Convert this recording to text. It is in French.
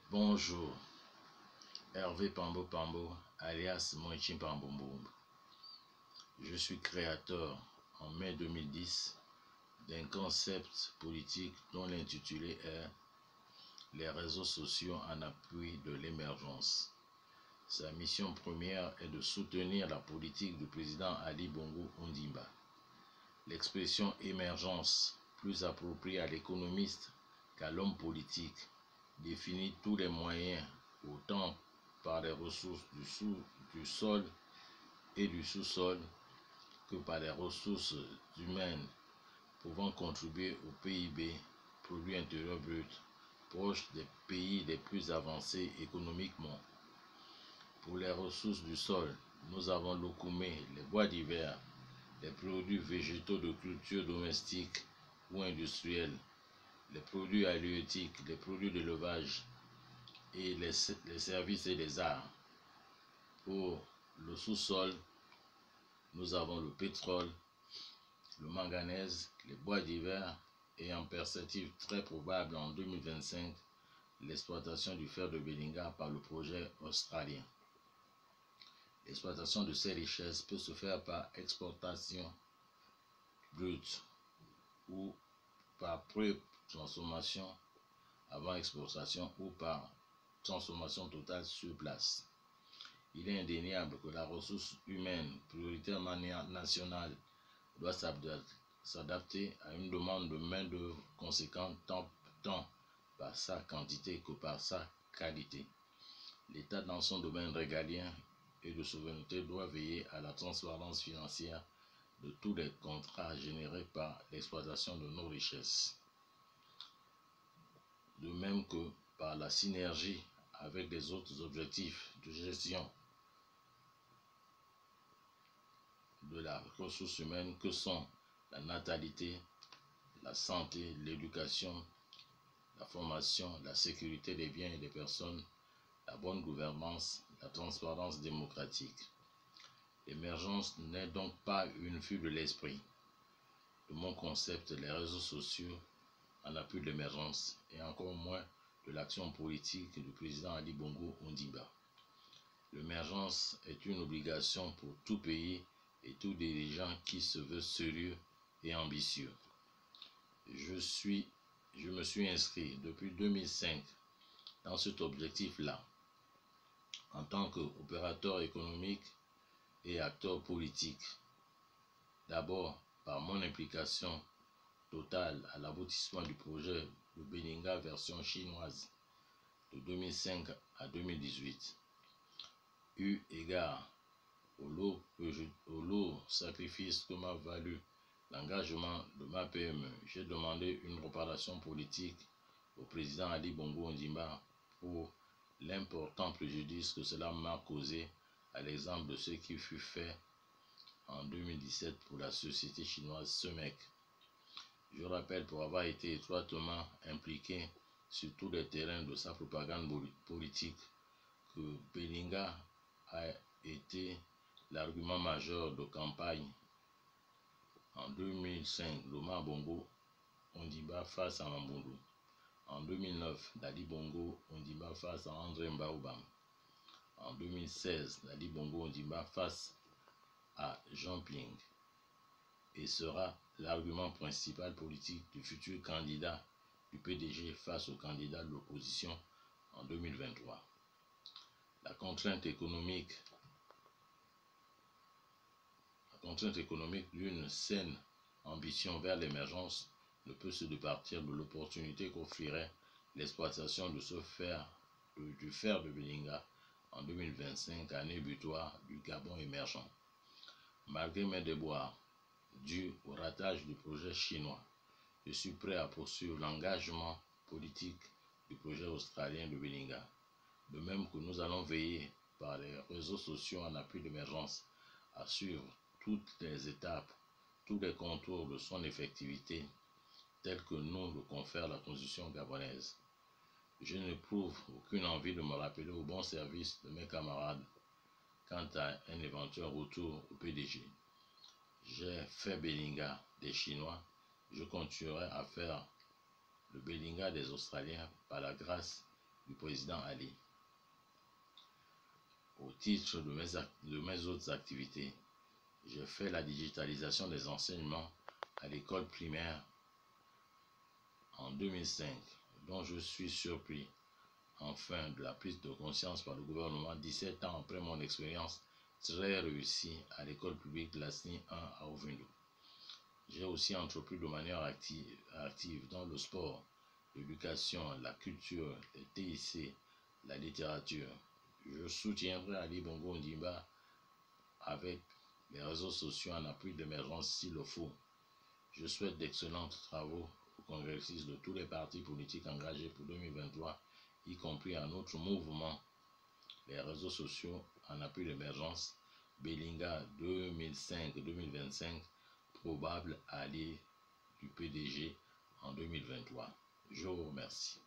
Bonjour, Hervé Pambo Pambo, alias Moïchin Pamboumboum. Je suis créateur en mai 2010 d'un concept politique dont l'intitulé est Les réseaux sociaux en appui de l'émergence. Sa mission première est de soutenir la politique du président Ali Bongo Ondimba. L'expression émergence, plus appropriée à l'économiste qu'à l'homme politique, définit tous les moyens, autant par les ressources du sol et du sous-sol que par les ressources humaines pouvant contribuer au PIB, produit intérieur brut, proche des pays les plus avancés économiquement. Pour les ressources du sol, nous avons l'okoumé, les bois divers, les produits végétaux de culture domestique ou industrielle, les produits halieutiques, les produits d'élevage et les services et les arts. Pour le sous-sol, nous avons le pétrole, le manganèse, les bois divers et en perspective très probable en 2025, l'exploitation du fer de Belinga par le projet australien. L'exploitation de ces richesses peut se faire par exportation brute ou par pré-transformation avant exportation ou par transformation totale sur place. Il est indéniable que la ressource humaine, prioritairement nationale, doit s'adapter à une demande de main-d'œuvre conséquente tant par sa quantité que par sa qualité. L'État, dans son domaine régalien et de souveraineté, doit veiller à la transparence financière de tous les contrats générés par l'exploitation de nos richesses, de même que par la synergie avec les autres objectifs de gestion de la ressource humaine que sont la natalité, la santé, l'éducation, la formation, la sécurité des biens et des personnes, la bonne gouvernance, la transparence démocratique. L'émergence n'est donc pas une fuite de l'esprit. De mon concept, les réseaux sociaux en appui de l'émergence et encore moins de l'action politique du président Ali Bongo Ondimba. L'émergence est une obligation pour tout pays et tout dirigeant qui se veut sérieux et ambitieux. Je me suis inscrit depuis 2005 dans cet objectif-là, en tant qu'opérateur économique et acteur politique. D'abord par mon implication totale à l'aboutissement du projet de Belinga version chinoise de 2005 à 2018. Eu égard au lourd sacrifice que m'a valu l'engagement de ma PME, j'ai demandé une réparation politique au président Ali Bongo Ondimba pour l'important préjudice que cela m'a causé, à l'exemple de ce qui fut fait en 2017 pour la société chinoise SEMEC. Je rappelle, pour avoir été étroitement impliqué sur tous les terrains de sa propagande politique, que Belinga a été l'argument majeur de campagne en 2005, Loma Bongo Ondimba face à Mamboundou. En 2009, Dali Bongo Ondimba face à André Mbaoubam. En 2016, Dali Bongo Ondimba face à Jean Ping. Et sera l'argument principal politique du futur candidat du PDG face au candidat de l'opposition en 2023. La contrainte économique d'une saine ambition vers l'émergence ne peut se départir de l'opportunité qu'offrirait l'exploitation de du fer de Belinga en 2025, année butoir du Gabon émergent. Malgré mes déboires dus au ratage du projet chinois, je suis prêt à poursuivre l'engagement politique du projet australien de Belinga. De même que nous allons veiller par les réseaux sociaux en appui d'émergence à suivre toutes les étapes, tous les contours de son effectivité, tels que nous le confère la Constitution gabonaise. Je n'éprouve aucune envie de me rappeler au bon service de mes camarades quant à un éventuel retour au PDG. J'ai fait Belinga des Chinois, je continuerai à faire le Belinga des Australiens par la grâce du président Ali. Au titre de mes autres activités, j'ai fait la digitalisation des enseignements à l'école primaire en 2005, dont je suis surpris enfin de la prise de conscience par le gouvernement 17 ans après mon expérience très réussie à l'école publique Lasni 1 à Ovindo. J'ai aussi entrepris de manière active dans le sport, l'éducation, la culture, les TIC, la littérature. Je soutiendrai Ali Bongo Ondimba avec les réseaux sociaux en appui d'émergence s'il le faut. Je souhaite d'excellents travaux aux congressistes de tous les partis politiques engagés pour 2023, y compris à notre mouvement, les réseaux sociaux en appui d'émergence, Belinga 2005-2025, probable allié du PDG en 2023. Je vous remercie.